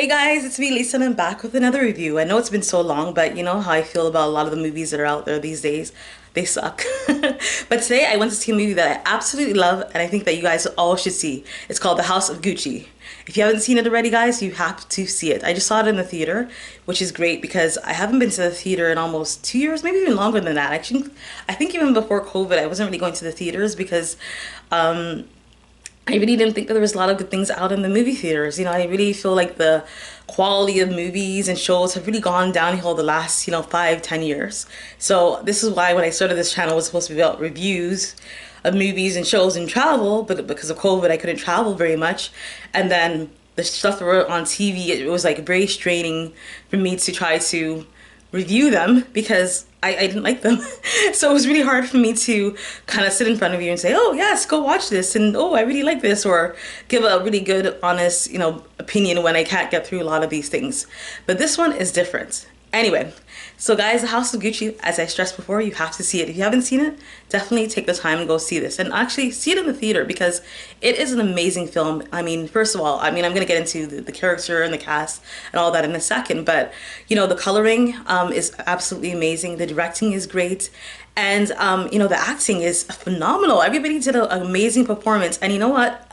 Hey guys, it's me Lisa and I'm back with another review. I know it's been so long, but you know how I feel about a lot of the movies that are out there these days. They suck. But today I went to see a movie that I absolutely love and I think that you guys all should see. It's called The House of Gucci. If you haven't seen it already, guys, you have to see it. I just saw it in the theater, which is great because I haven't been to the theater in almost 2 years, maybe even longer than that. Actually, I think even before COVID, I wasn't really going to the theaters because I really didn't think that there was a lot of good things out in the movie theaters. You know, I really feel like the quality of movies and shows have really gone downhill the last, 5, 10 years. So this is why when I started this channel, it was supposed to be about reviews of movies and shows and travel, but because of COVID, I couldn't travel very much. And then the stuff that were on TV, it was like very straining for me to try to review them because I didn't like them. So it was really hard for me to kind of sit in front of you and say, oh yes, go watch this, and oh, I really like this, or give a really good, honest, opinion when I can't get through a lot of these things. But this one is different. Anyway, so guys, The House of Gucci, as I stressed before, you have to see it. If you haven't seen it, definitely take the time and go see this. And actually see it in the theater because it is an amazing film. I mean, first of all, I'm going to get into the character and the cast and all that in a second. But, the coloring is absolutely amazing. The directing is great. And, the acting is phenomenal. Everybody did an amazing performance. And you know what?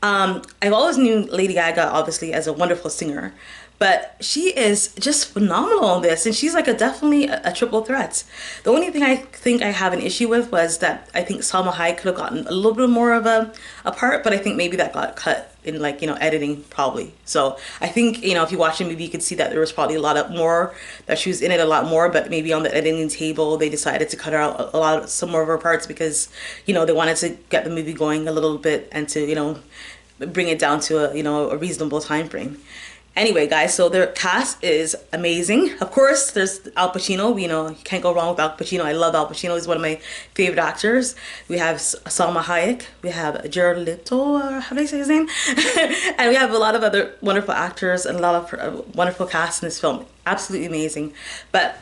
I've always knew Lady Gaga, obviously, as a wonderful singer. But she is just phenomenal on this, and she's like definitely a triple threat. The only thing I think I have an issue with was that I think Salma Hayek could have gotten a little bit more of a part, but I think maybe that got cut in editing probably. So I think, if you watch the movie, you could see that there was probably a lot of more, that she was in it a lot more, but maybe on the editing table, they decided to cut her out some more of her parts because, they wanted to get the movie going a little bit and to, bring it down to a reasonable time frame. Anyway, guys, so their cast is amazing. Of course, there's Al Pacino. You can't go wrong with Al Pacino. I love Al Pacino. He's one of my favorite actors. We have Salma Hayek. We have Jared Leto, or how do I say his name? And we have a lot of other wonderful actors and a lot of wonderful cast in this film. Absolutely amazing. But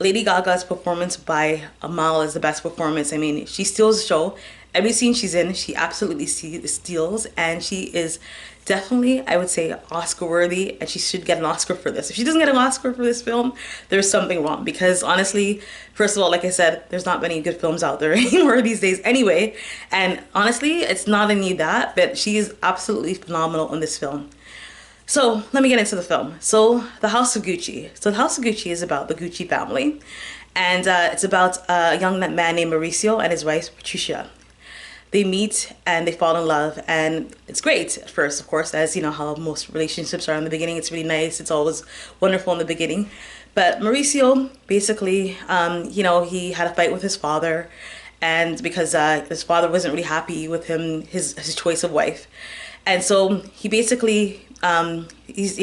Lady Gaga's performance by a mile is the best performance. I mean, she steals the show. Every scene she's in, she absolutely steals, and she is definitely, I would say, Oscar worthy, and she should get an Oscar for this. If she doesn't get an Oscar for this film, there's something wrong, because honestly, first of all, like I said, there's not many good films out there anymore these days anyway, and honestly, it's not only that, but she is absolutely phenomenal in this film. So let me get into the film. So The House of Gucci. So The House of Gucci is about the Gucci family, and it's about a young man named Mauricio and his wife Patricia. They meet and they fall in love, and it's great at first, of course, as you know how most relationships are in the beginning. It's really nice. It's always wonderful in the beginning. But Mauricio, basically, he had a fight with his father, and because his father wasn't really happy with his choice of wife. And so he basically, he's,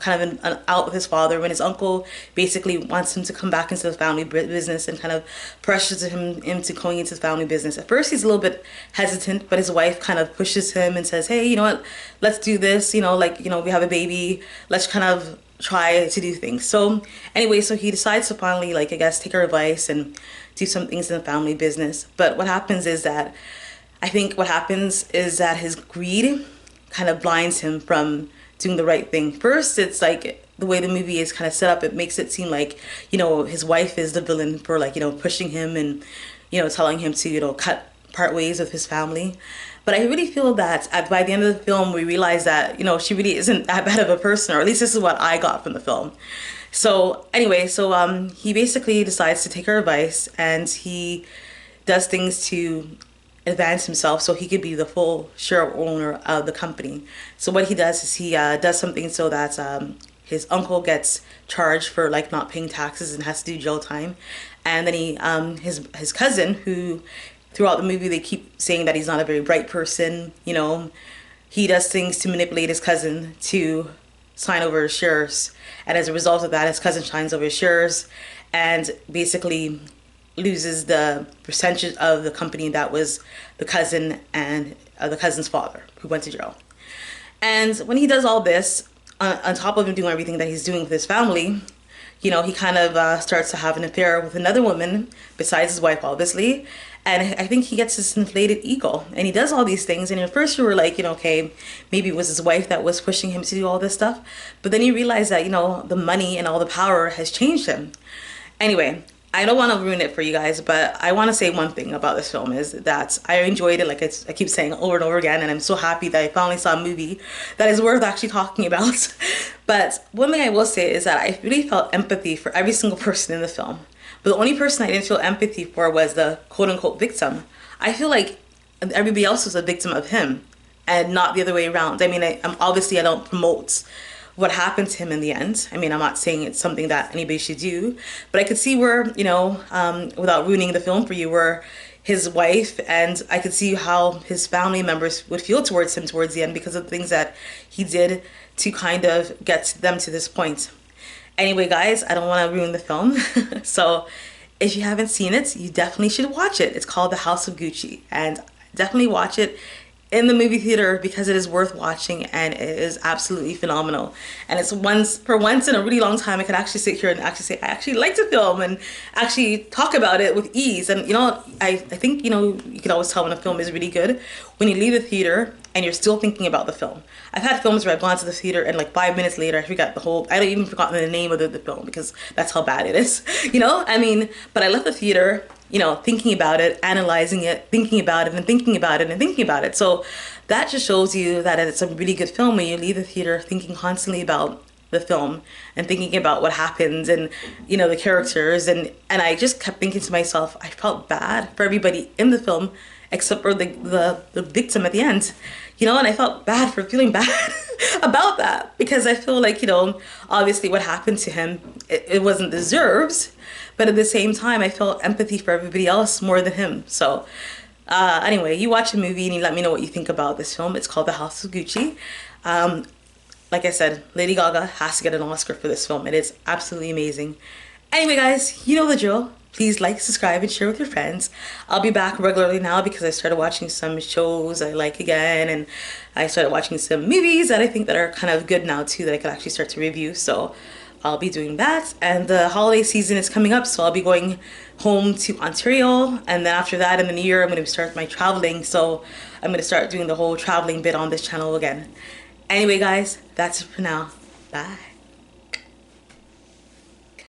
kind of out with his father when his uncle basically wants him to come back into the family business and kind of pressures him into going into the family business. At first, he's a little bit hesitant, but his wife kind of pushes him and says, hey, you know what, let's do this. We have a baby. Let's kind of try to do things. So anyway, so he decides to finally, I guess, take her advice and do some things in the family business. But what happens is that his greed kind of blinds him from doing the right thing. First, it's like the way the movie is kind of set up, it makes it seem like, his wife is the villain for pushing him and, telling him to, cut part ways with his family. But I really feel that by the end of the film, we realize that, she really isn't that bad of a person, or at least this is what I got from the film. So anyway, he basically decides to take her advice, and he does things to advance himself so he could be the full share owner of the company. So what he does is he does something so that his uncle gets charged for not paying taxes and has to do jail time, and then his cousin, who throughout the movie they keep saying that he's not a very bright person, he does things to manipulate his cousin to sign over his shares, and as a result of that, his cousin signs over his shares and basically loses the percentage of the company that was the cousin and the cousin's father who went to jail. And when he does all this, on top of him doing everything that he's doing with his family, he kind of starts to have an affair with another woman besides his wife, obviously. And I think he gets this inflated ego, and he does all these things. And at first you were like, okay, maybe it was his wife that was pushing him to do all this stuff. But then you realize that, the money and all the power has changed him. Anyway, I don't want to ruin it for you guys, but I want to say one thing about this film is that I enjoyed it, like I keep saying over and over again, and I'm so happy that I finally saw a movie that is worth actually talking about. But one thing I will say is that I really felt empathy for every single person in the film. But the only person I didn't feel empathy for was the quote-unquote victim. I feel like everybody else was a victim of him and not the other way around. I mean, I'm obviously I don't promote what happened to him in the end. I mean, I'm not saying it's something that anybody should do, but I could see where, without ruining the film for you, where his wife, and I could see how his family members would feel towards him towards the end because of the things that he did to kind of get them to this point. Anyway, guys, I don't want to ruin the film. So if you haven't seen it, you definitely should watch it. It's called The House of Gucci, and definitely watch it in the movie theater because it is worth watching and it is absolutely phenomenal. And it's for once in a really long time I could actually sit here and actually say I actually like the film and actually talk about it with ease. And I think you can always tell when a film is really good when you leave the theater and you're still thinking about the film. I've had films where I've gone to the theater and like 5 minutes later I don't even forgotten the name of the film because that's how bad it is. But I left the theater thinking about it, analyzing it, thinking about it, and thinking about it, and thinking about it. So that just shows you that it's a really good film when you leave the theater thinking constantly about the film and thinking about what happens and, the characters. And I just kept thinking to myself, I felt bad for everybody in the film except for the victim at the end, and I felt bad for feeling bad about that because I feel like, obviously what happened to him, it wasn't deserved. But at the same time, I felt empathy for everybody else more than him. So anyway, you watch a movie and you let me know what you think about this film. It's called The House of Gucci. Like I said, Lady Gaga has to get an Oscar for this film. It is absolutely amazing. Anyway, guys, you know the drill. Please like, subscribe, and share with your friends. I'll be back regularly now because I started watching some shows I like again. And I started watching some movies that I think that are kind of good now too that I could actually start to review. So I'll be doing that, and the holiday season is coming up, so I'll be going home to Ontario, and then after that in the new year I'm going to start my traveling, so I'm going to start doing the whole traveling bit on this channel again. Anyway, guys, that's it for now. Bye.